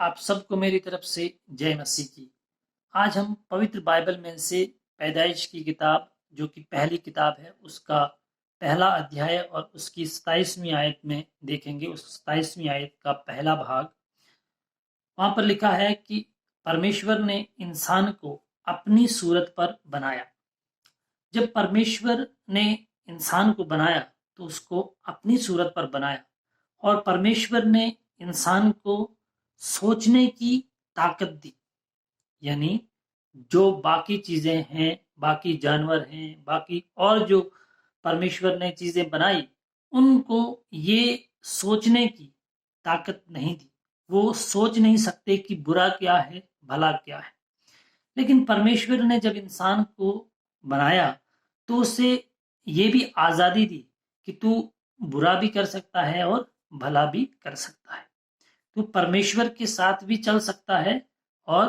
आप सबको मेरी तरफ से जय मसीह की। आज हम पवित्र बाइबल में से पैदाइश की किताब जो कि पहली किताब है उसका पहला अध्याय और उसकी 27वीं आयत में देखेंगे। उस 27वीं आयत का पहला भाग, वहां पर लिखा है कि परमेश्वर ने इंसान को अपनी सूरत पर बनाया। जब परमेश्वर ने इंसान को बनाया तो उसको अपनी सूरत पर बनाया और परमेश्वर ने इंसान को सोचने की ताकत दी। यानी जो बाकी चीजें हैं, बाकी जानवर हैं, बाकी और जो परमेश्वर ने चीजें बनाई, उनको ये सोचने की ताकत नहीं दी। वो सोच नहीं सकते कि बुरा क्या है, भला क्या है। लेकिन परमेश्वर ने जब इंसान को बनाया तो उसे ये भी आजादी दी कि तू बुरा भी कर सकता है और भला भी कर सकता है। तू परमेश्वर के साथ भी चल सकता है और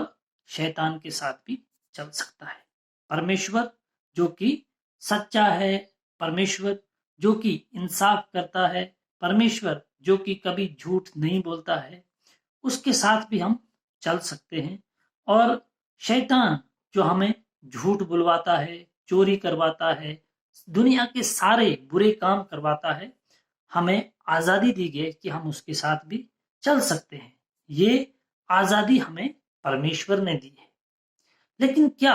शैतान के साथ भी चल सकता है। परमेश्वर जो कि सच्चा है, परमेश्वर जो कि इंसाफ करता है, परमेश्वर जो कि कभी झूठ नहीं बोलता है, उसके साथ भी हम चल सकते हैं। और शैतान जो हमें झूठ बुलवाता है, चोरी करवाता है, दुनिया के सारे बुरे काम करवाता है, हमें आजादी दी गई कि हम उसके साथ भी चल सकते हैं। ये आजादी हमें परमेश्वर ने दी है। लेकिन क्या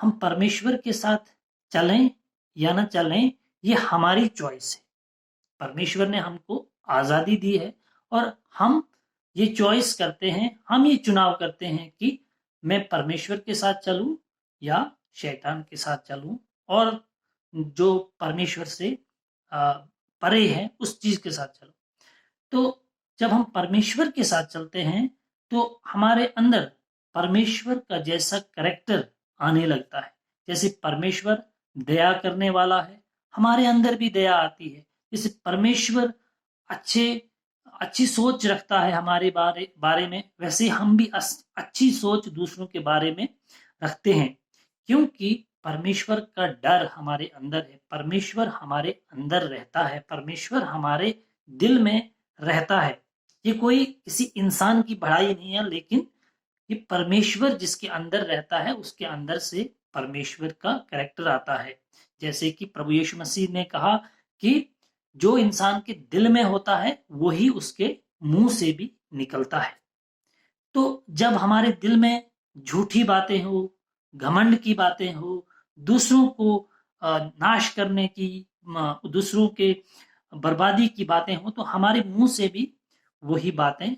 हम परमेश्वर के साथ चलें या न चलें, ये हमारी चॉइस है। परमेश्वर ने हमको आजादी दी है और हम ये चॉइस करते हैं, हम ये चुनाव करते हैं कि मैं परमेश्वर के साथ चलूं या शैतान के साथ चलूं, और जो परमेश्वर से परे है उस चीज के साथ चलूं। तो जब हम परमेश्वर के साथ चलते हैं तो हमारे अंदर परमेश्वर का जैसा करैक्टर आने लगता है। जैसे परमेश्वर दया करने वाला है, हमारे अंदर भी दया आती है। जैसे परमेश्वर अच्छे अच्छी सोच रखता है हमारे बारे में, वैसे हम भी अच्छी सोच दूसरों के बारे में रखते हैं, क्योंकि परमेश्वर का डर हमारे अंदर है। परमेश्वर हमारे अंदर रहता है, परमेश्वर हमारे दिल में रहता है। ये कोई किसी इंसान की बढ़ाई नहीं है, लेकिन ये परमेश्वर जिसके अंदर रहता है उसके अंदर से परमेश्वर का कैरेक्टर आता है। जैसे कि प्रभु यीशु मसीह ने कहा कि जो इंसान के दिल में होता है वही उसके मुंह से भी निकलता है। तो जब हमारे दिल में झूठी बातें हो, घमंड की बातें हो, दूसरों को नाश करने की, दूसरों के बर्बादी की बातें हो, तो हमारे मुंह से भी वही बातें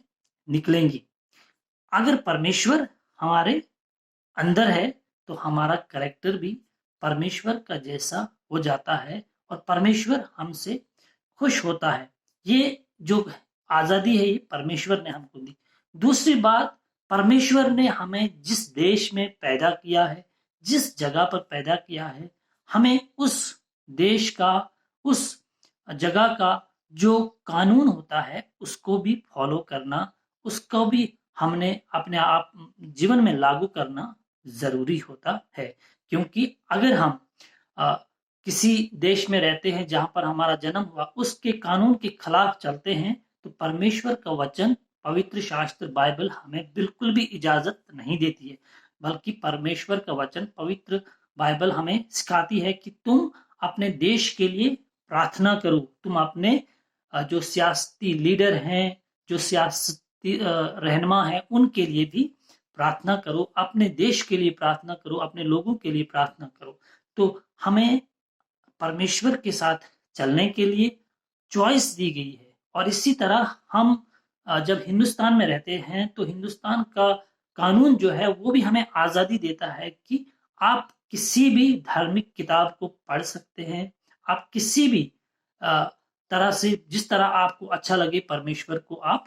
निकलेंगी। अगर परमेश्वर हमारे अंदर है तो हमारा कैरेक्टर भी परमेश्वर का जैसा हो जाता है और परमेश्वर हमसे खुश होता है। ये जो आजादी है ये परमेश्वर ने हमको दी। दूसरी बात, परमेश्वर ने हमें जिस देश में पैदा किया है, जिस जगह पर पैदा किया है, हमें उस देश का, उस जगह का जो कानून होता है उसको भी फॉलो करना, उसको भी हमने अपने आप जीवन में लागू करना जरूरी होता है। क्योंकि अगर हम किसी देश में रहते हैं जहां पर हमारा जन्म हुआ, उसके कानून के खिलाफ चलते हैं, तो परमेश्वर का वचन, पवित्र शास्त्र बाइबल हमें बिल्कुल भी इजाजत नहीं देती है। बल्कि परमेश्वर का वचन, पवित्र बाइबल हमें सिखाती है कि तुम अपने देश के लिए प्रार्थना करो। तुम अपने जो सियासती लीडर हैं, जो सियासती रहनुमा हैं, उनके लिए भी प्रार्थना करो, अपने देश के लिए प्रार्थना करो, अपने लोगों के लिए प्रार्थना करो। तो हमें परमेश्वर के साथ चलने के लिए चॉइस दी गई है। और इसी तरह हम जब हिंदुस्तान में रहते हैं तो हिंदुस्तान का कानून जो है वो भी हमें आजादी देता है कि आप किसी भी धार्मिक किताब को पढ़ सकते हैं। आप किसी भी तरह से, जिस तरह आपको अच्छा लगे, परमेश्वर को आप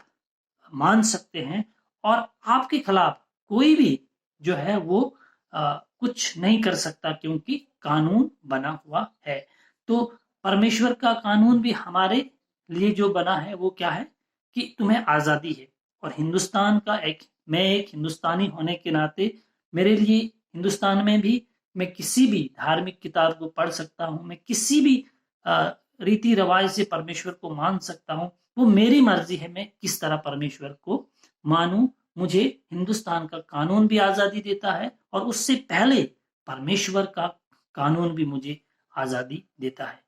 मान सकते हैं और आपके खिलाफ कोई भी जो है वो कुछ नहीं कर सकता, क्योंकि कानून बना हुआ है। तो परमेश्वर का कानून भी हमारे लिए जो बना है वो क्या है कि तुम्हें आजादी है। और हिंदुस्तान का मैं एक हिंदुस्तानी होने के नाते मेरे लिए हिंदुस्तान में भी मैं किसी भी धार्मिक किताब को पढ़ सकता हूँ, मैं किसी भी रीति रिवाज से परमेश्वर को मान सकता हूँ। वो मेरी मर्जी है मैं किस तरह परमेश्वर को मानूं मुझे हिंदुस्तान का कानून भी आज़ादी देता है और उससे पहले परमेश्वर का कानून भी मुझे आज़ादी देता है।